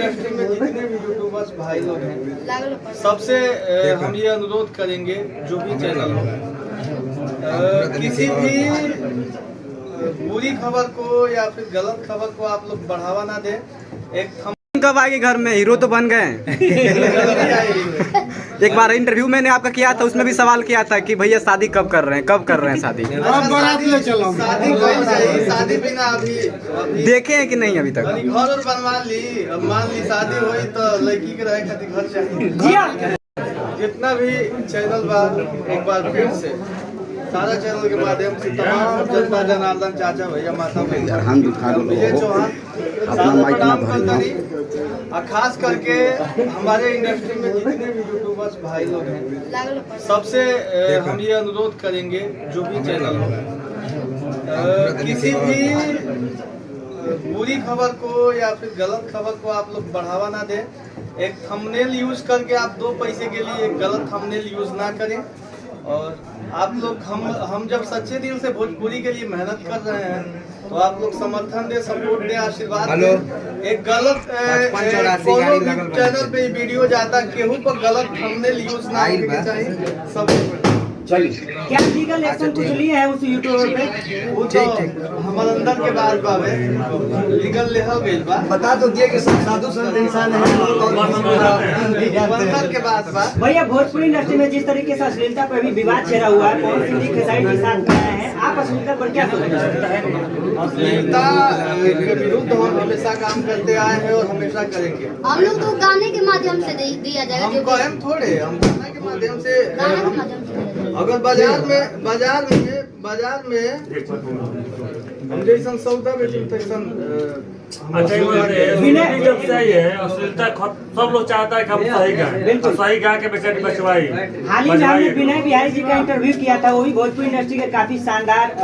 Industry में जितने भी यूट्यूबर्स भाई लोग हैं सबसे हम ये अनुरोध करेंगे, जो भी चैनल हो, किसी भी बुरी खबर को या फिर गलत खबर को आप लोग बढ़ावा ना दें। एक कब आएंगे घर में? हीरो तो बन गए। एक बार इंटरव्यू मैंने आपका किया था, उसमें भी सवाल किया था कि भैया शादी कब कर रहे हैं, कब कर रहे हैं शादी? शादी बिना अभी देखे हैं कि नहीं अभी तक? घर और बनवा ली। अब मान ली शादी हुई तो लड़की के रहे खातिर घर चाहिए। जितना भी चैनल बा, एक बार फिर से सारा चैनल के माध्यम से तमाम जनता जनार्दन, चाचा भैया, माता भैया, विजय चौहान प्रणाम करतरी। और खास करके हमारे इंडस्ट्री में जितने भी यूट्यूबर्स भाई लोग हैं सबसे हम ये अनुरोध करेंगे, जो भी चैनल हो, किसी भी बुरी खबर को या फिर गलत खबर को आप लोग बढ़ावा ना दें। एक थंबनेल यूज करके आप 2 पैसे के लिए एक गलत थंबनेल यूज ना करें। और आप लोग हम जब सच्चे दिल से भोजपुरी के लिए मेहनत कर रहे हैं तो आप लोग समर्थन दे, सपोर्ट दे, आशीर्वाद दे। एक गलत कोनो भी चैनल पे वीडियो जाता, केहू पर गलत थंबनेल यूज ना करके चाहिए सब। क्या लीगल एक्शन कुछ लिए है उस यूट्यूबर पे? वो तो हमारे अंदर के बात बावे लीगल लेहल गइल बा। बता तो दिए कि साधु संत इंसान है अंदर के बात बा। भैया भोजपुरी इंडस्ट्री में जिस तरीके से अश्लीलता पर भी विवाद छेड़ा हुआ है, पवन सिंह जी खेसारी के साथ में आए हैं, आप अश्लीलता पर क्या सोचते हैं? अश्लीलता के विरुद्ध हम हमेशा काम करते आए हैं और हमेशा करेंगे। हम लोग तो गाने के माध्यम से दिया जाएगा। हम कहम थोड़े, हम गाना के माध्यम से गाने के माध्यम से अगर बाजार में हम जैसन सौदा बेचम तैसन जब से आई है अश्लीलता सब लोग चाहता है कि हम सही गाएं, सही गा के बेचारी बचवाई। हाल ही में हमने विनय बिहारी जी का इंटरव्यू किया था, वो भी भोजपुरी इंडस्ट्री के काफी शानदार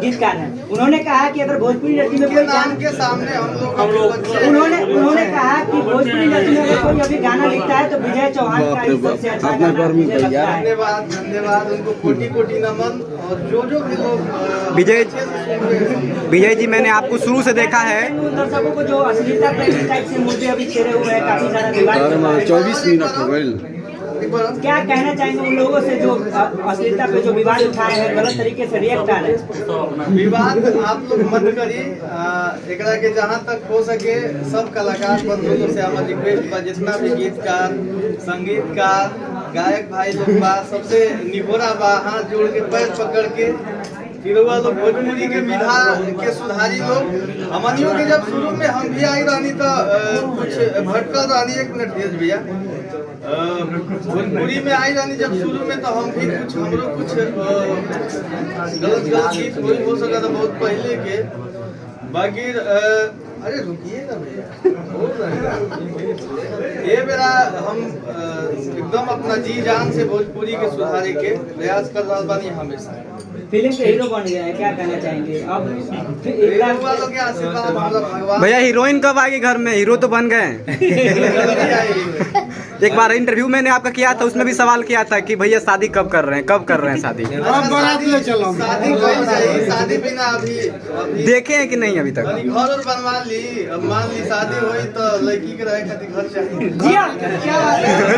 गीतकार हैं। उन्होंने कहा कि अगर भोजपुरी इंडस्ट्री में कोई नाम के सामने हम लोग उन्होंने कहा कि भोजपुरी इंडस्ट्री में अगर कोई अभी गाना लिखता है तो विजय चौहान का ही सबसे अच्छा गाना मुझे लगता है। धन्यवाद उनको कोटि कोटि नमन। और जो भी लोग विजय जी, मैंने आपको शुरू से देखा है। दर्शकों को जो अश्लीलता पर टाइप से मुद्दे अभी छेड़े हुए हैं, काफी सारा विवाद 24 मिनट हो गए। क्या कहना चाहेंगे उन लोगों से जो अश्लीलता पे जो विवाद उठाए हैं, गलत तरीके से रिएक्ट कर रहे हैं? विवाद आप लोग मत करिए। एकरा के जहाँ तक हो सके सब कलाकार बंधुओं से हमारी रिक्वेस्ट बा, जितना भी गीतकार, संगीतकार, गायक भाई लोग बा, सबसे निहोरा बा, हाथ जोड़ के पैर पकड़ के फिरवा लोग भोजपुरी के विधा के सुधारी लोग। हमनियों के जब शुरू में हम भी आई रहनी तो कुछ भटकल रहनी। 1 मिनट भेज भैया। भोजपुरी में आई रहनी जब शुरू में तो हम भी कुछ हमरो कुछ गलत चीज हो सका था बहुत पहले के। बाकी अरे रुकिए ना भैया, ये मेरा हम एकदम अपना जी जान से भोजपुरी के सुधारे के प्रयास कर रहा बानी हमेशा। फिल्म के हीरो बन गया है, क्या कहना चाहेंगे? अब वालों के आशीर्वाद हमारा भगवान। भैया हीरोइन कब आएगी घर में? हीरो तो बन गए। एक बार इंटरव्यू मैंने आपका किया था, उसमें भी सवाल किया था कि भैया शादी कब कर रहे हैं, कब कर रहे हैं शादी? शादी बिना अभी देखे हैं कि नहीं अभी तक? घर और बनवा ली। अब मान ली शादी हुई तो लड़की के रहे खातिर घर चाहिए।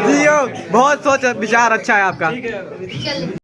जी बहुत सोच विचार अच्छा है आपका।